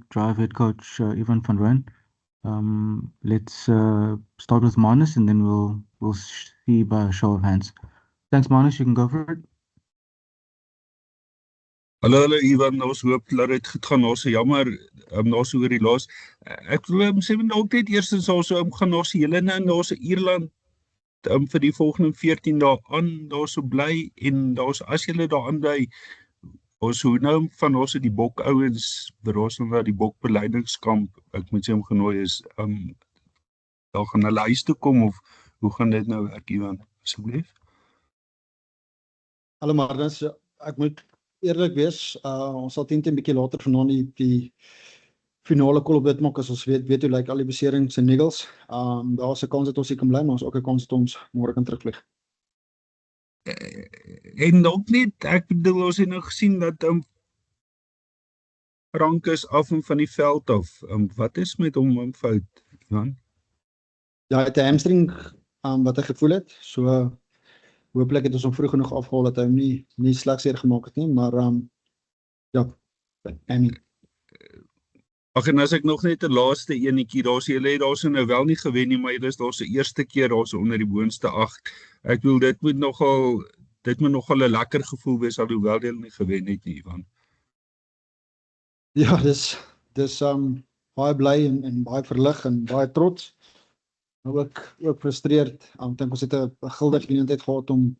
Drive head coach Ivan van Rijn. Let's start with Manus, and then we'll see by a show of hands. Thanks, Manus. You can go for it. Hallo Ivan, ons hoop dat dit goed gaan. Ons jammer, ons oor die laas. Ek wil sê dalk net eerstens ons gaan ons hele nou ons Ierland vir die volgende 14 dae aan daar so bly en daar's as julle daar aanbly ons hoe nou van ons die bok ouens vir ons na die bok beleidingskamp. Ek moet sê genooi is daar gaan hulle huis toe kom of hoe gaan dit nou werk Ivan asseblief? Hallo Marnus, ek moet eerlik wees, ons sal 10 bietjie later vanaand die finale call op dit maak as ons weet hoe lyk al die beserings en niggles. Daar's 'n kans dat ons hier kan bly, maar ons ook 'n kans dat ons môre kan terugvlieg. En ook niet, ek bedoel ons het nou gesien dat Frank is af en van die veld af. Wat is met hom fout, Ivan? Ja, hy het 'n hamstring wat hy gevoel het, so hopelik het ons hom vroeg genoeg afgehaal dat hy hom nie slagseer gemaak het nie, maar ja, Ag en as ek nog net 'n laaste enetjie, daar's nou wel nie gewen nie, maar julle is daar se eerste keer daar's onder die boonste 8. Ek bedoel dit moet nogal 'n lekker gevoel wees alhoewel julle nie gewen het nie, Ivan. Ja, dis baie bly en baie verlig en baie trots. Maar ook frustreerd. Ek dink ons het 'n guldige geleentheid gehad om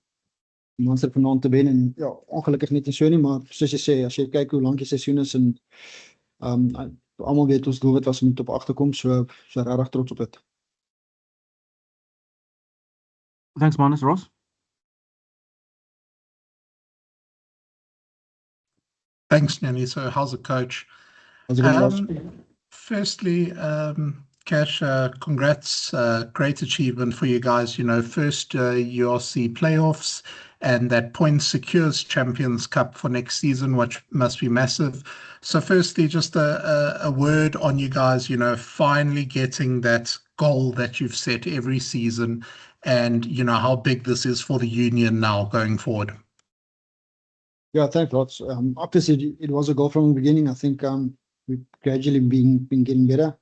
Munster vanaand te wen en ja, ongelukkig net nie so nie, maar soos jy sê, as jy kyk hoe lank die seisoen is en almal weet ons doelwit was om top 8 te kom, so regtig trots op dit. Thanks, Manus. Ross? Thanks, Nanny. So how's the coach? How's it going, Ross? Firstly, Cash, congrats, great achievement for you guys. You know, first URC playoffs and that point secures Champions Cup for next season, which must be massive. So firstly, just a word on you guys, you know, finally getting that goal that you've set every season and, you know, how big this is for the union now going forward. Yeah, thanks, Ross. Obviously, it was a goal from the beginning. I think we've gradually been getting better.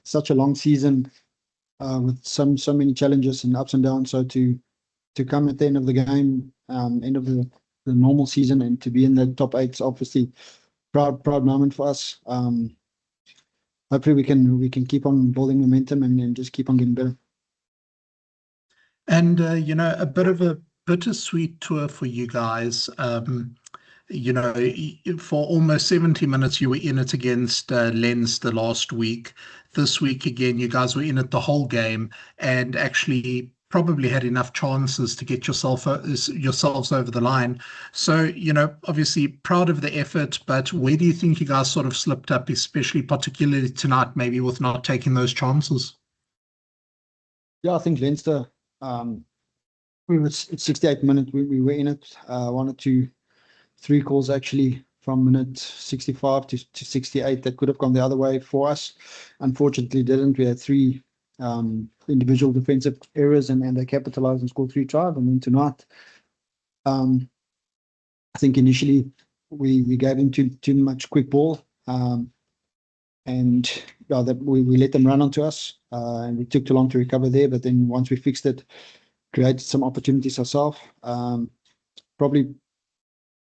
Such a long season with so many challenges and ups and downs. So to come at the end of the game, end of the normal season, and to be in the top 8 is obviously proud moment for us. Hopefully we can keep on building momentum and just keep on getting better. And you know, a bit of a bittersweet tour for you guys. You know, for almost 70 minutes you were in it against Leinster last week. This week again, you guys were in it the whole game and actually probably had enough chances to get yourselves over the line. So, you know, obviously proud of the effort, but where do you think you guys sort of slipped up, especially particularly tonight, maybe with not taking those chances? Yeah, I think Leinster, we were at 68 minutes, we were in it. 1 or 2, 3 calls actually from minute 65 to 68 that could have gone the other way for us. Unfortunately didn't. We had 3 individual defensive errors and they capitalized and scored 3 tries. And then tonight, I think initially we gave them too much quick ball, and yeah, that we let them run onto us, and we took too long to recover there. But then once we fixed it, created some opportunities ourselves.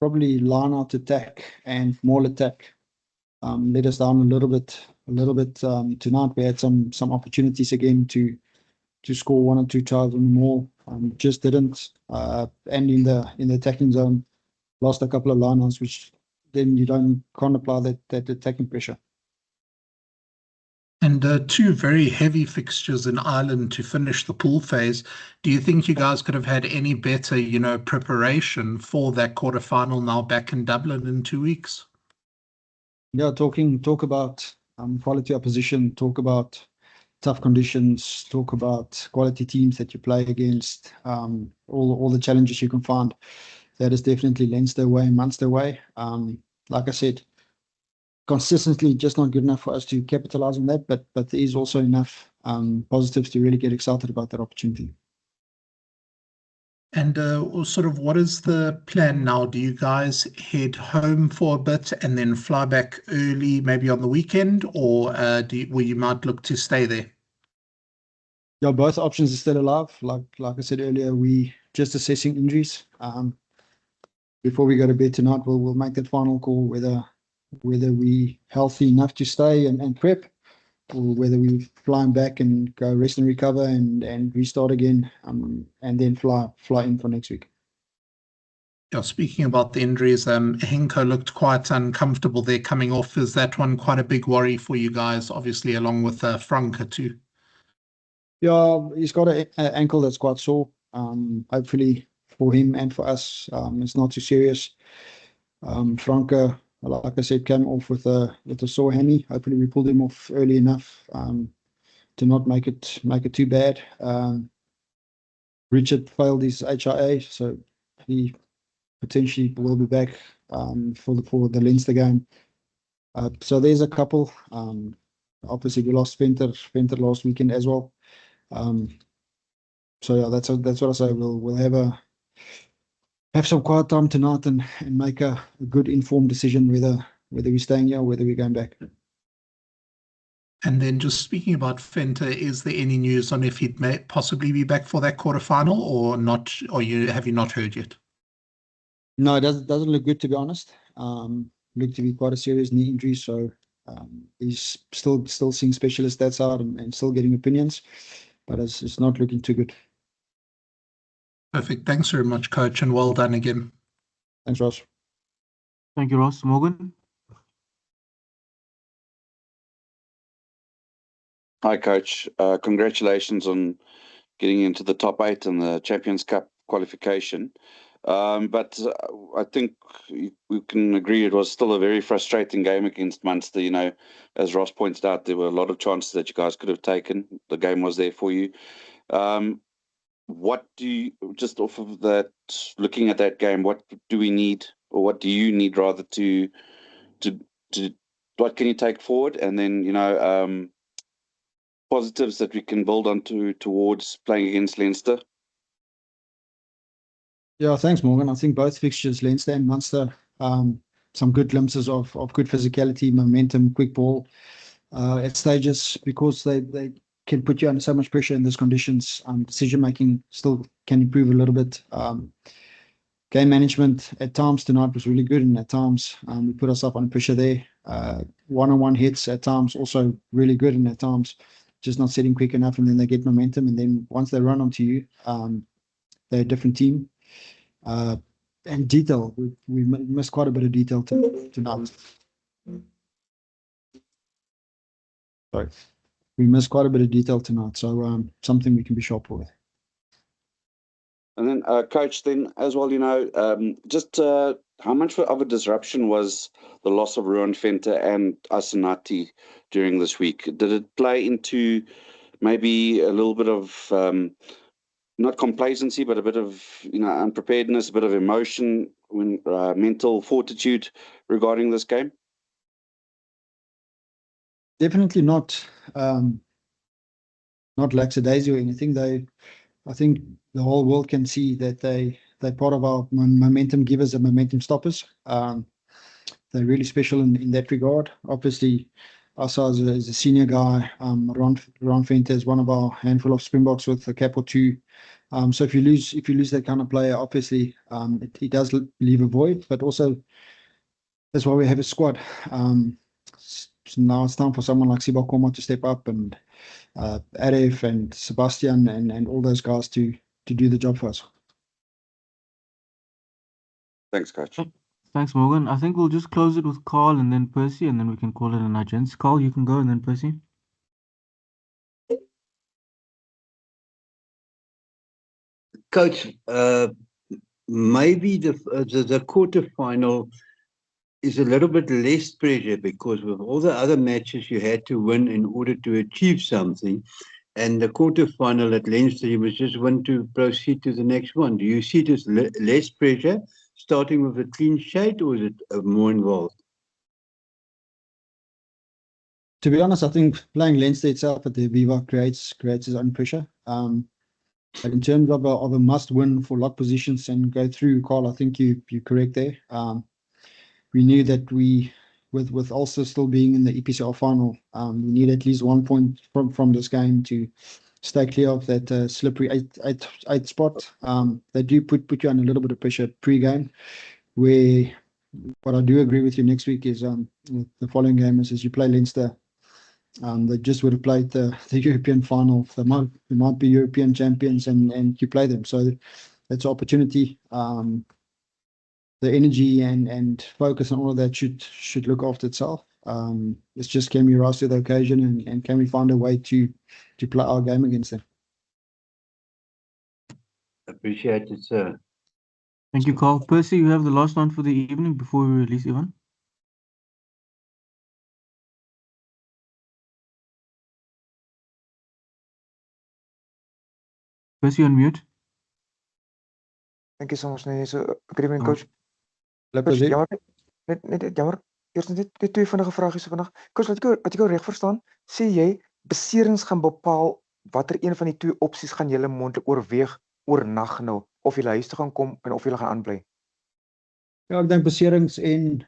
Probably line out attack and more attack let us down a little bit tonight. We had some opportunities again to score 1 or 2 tries on the maul, just didn't. And in the attacking zone, lost a couple of line-outs, which then you can't apply that attacking pressure. And 2 very heavy fixtures in Ireland to finish the pool phase. Do you think you guys could have had any better, you know, preparation for that quarterfinal now back in Dublin in 2 weeks? Yeah, talk about quality opposition, talk about tough conditions, talk about quality teams that you play against, all the challenges you can find. That is definitely Leinster way, Munster way. Like I said, consistently just not good enough for us to capitalize on that, but there is also enough positives to really get excited about that opportunity. And sort of what is the plan now? Do you guys head home for a bit and then fly back early, maybe on the weekend, or will you might look to stay there? Yeah, both options are still alive. Like I said earlier, we just assessing injuries. Before we go to bed tonight, we'll make that final call whether we healthy enough to stay and prep, or whether we flying back and go rest and recover and restart again, and then fly in for next week. Yeah, speaking about the injuries, Henko looked quite uncomfortable there coming off. Is that one quite a big worry for you guys, obviously, along with Franke too? Yeah, he's got an ankle that's quite sore. Hopefully for him and for us, it's not too serious. Franke, like I said, came off with a sore hammy. Hopefully we pulled him off early enough to not make it too bad. Richard failed his HIA, so he potentially will be back for the Leinster game. So there's a couple. Obviously we lost Venter last weekend as well. So yeah, that's what I say. We'll have some quiet time tonight and make a good informed decision whether we're staying here or whether we're going back. And then just speaking about Venter, is there any news on if he'd may possibly be back for that quarterfinal or not? Or have you not heard yet? No, it doesn't look good, to be honest. Looked to be quite a serious knee injury, so he's still seeing specialists that side and still getting opinions, but it's not looking too good. Perfect. Thanks very much, Coach, and well done again. Thanks, Ross. Thank you, Ross. Morgan? Hi, Coach. Congratulations on getting into the top 8 in the Champions Cup qualification. But I think we can agree it was still a very frustrating game against Munster. You know, as Ross pointed out, there were a lot of chances that you guys could have taken. The game was there for you. What do you, just off of that, looking at that game, what do we need, or what do you need rather to what can you take forward? And then, you know, positives that we can build on towards playing against Leinster? Yeah, thanks, Morgan. I think both fixtures, Leinster and Munster, some good glimpses of good physicality, momentum, quick ball at stages, because they can put you under so much pressure in those conditions. Decision making still can improve a little bit. Game management at times tonight was really good, and at times we put ourselves under pressure there. One-on-one hits at times also really good, and at times just not setting quick enough, and then they get momentum, and then once they run onto you, they're a different team. And detail, we missed quite a bit of detail tonight. Sorry, we missed quite a bit of detail tonight, so something we can be sharp with. And then, Coach, then as well, you know, just how much of a disruption was the loss of Ruan Venter and Asenati during this week? Did it play into maybe a little bit of not complacency, but a bit of, you know, unpreparedness, a bit of emotion, mental fortitude regarding this game? Definitely not lackadaisy or anything. I think the whole world can see that they're part of our momentum givers and momentum stoppers. They're really special in that regard. Obviously, Asa is a senior guy. Ruan Venter is one of our handful of Springboks with a cap or two. So if you lose that kind of player, obviously he does leave a void. But also that's why we have a squad. So now it's time for someone like Siba Koma to step up, and Arif and Sebastian and all those guys to do the job for us. Thanks, Coach. Thanks, Morgan. I think we'll just close it with Carl and then Percy, and then we can call it a night, gents. Carl, you can go, and then Percy. Coach, maybe the quarterfinal is a little bit less pressure, because with all the other matches you had to win in order to achieve something, and the quarterfinal at Leinster, you must just want to proceed to the next one. Do you see it as less pressure, starting with a clean sheet, or is it more involved? To be honest, I think playing Leinster itself at the Viva creates its own pressure. But in terms of a must win for lock positions and go through, Carl, I think you're correct there. We knew that with Ulster still being in the EPCL final, we need at least 1 point from this game to stay clear of that slippery eight spot. They do put you on a little bit of pressure pre-game, where what I do agree with you next week is with the following game is as you play Leinster, they just would have played the European final. They might be European champions and you play them. So that's an opportunity. The energy and focus on all of that should look after itself. It's just can we rise to the occasion and can we find a way to play our game against them? Appreciate it, sir. Thank you, Carl. Percy, you have the last one for the evening before we release Ivan. Percy, on mute. Thank you so much. Nee, so, good evening, coach. Coach, jammer, net jammer. Eers net twee vinnige vragies vandag. Coach, wat ek jou reg verstaan, sê jy beserings gaan bepaal watter een van die twee opsies gaan julle moontlik oorweeg oornag nou of julle huis toe gaan kom en of julle gaan aanbly? Ja, ek dink beserings en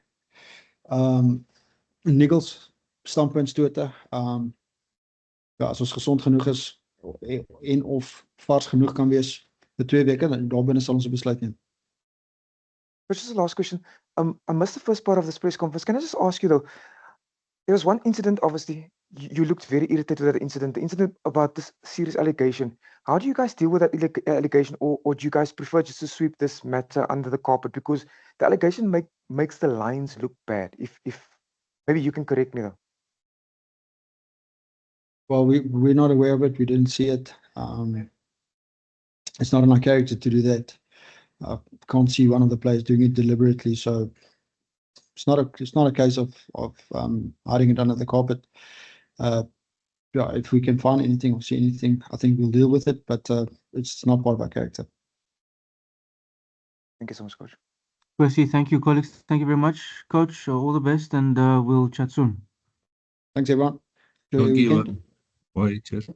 niggles standpuntstote. Ja, as ons gesond genoeg is en of vars genoeg kan wees vir 2 weke, dan daarbinne sal ons 'n besluit neem. Which is the last question. I missed the first part of this press conference. Can I just ask you though? There was one incident, obviously, you looked very irritated with that incident. The incident about this serious allegation. How do you guys deal with that allegation, or do you guys prefer just to sweep this matter under the carpet? Because the allegation makes the Lions look bad. If maybe you can correct me though. Well, we're not aware of it. We didn't see it. It's not in our character to do that. I can't see one of the players doing it deliberately, so it's not a case of hiding it under the carpet. Yeah, if we can find anything or see anything, I think we'll deal with it, but it's not part of our character. Thank you so much, coach. Percy, thank you, colleagues. Thank you very much, coach. All the best, and we'll chat soon. Thanks, everyone. Enjoy your Dankie, weekend. Ivan. Bye, cheers.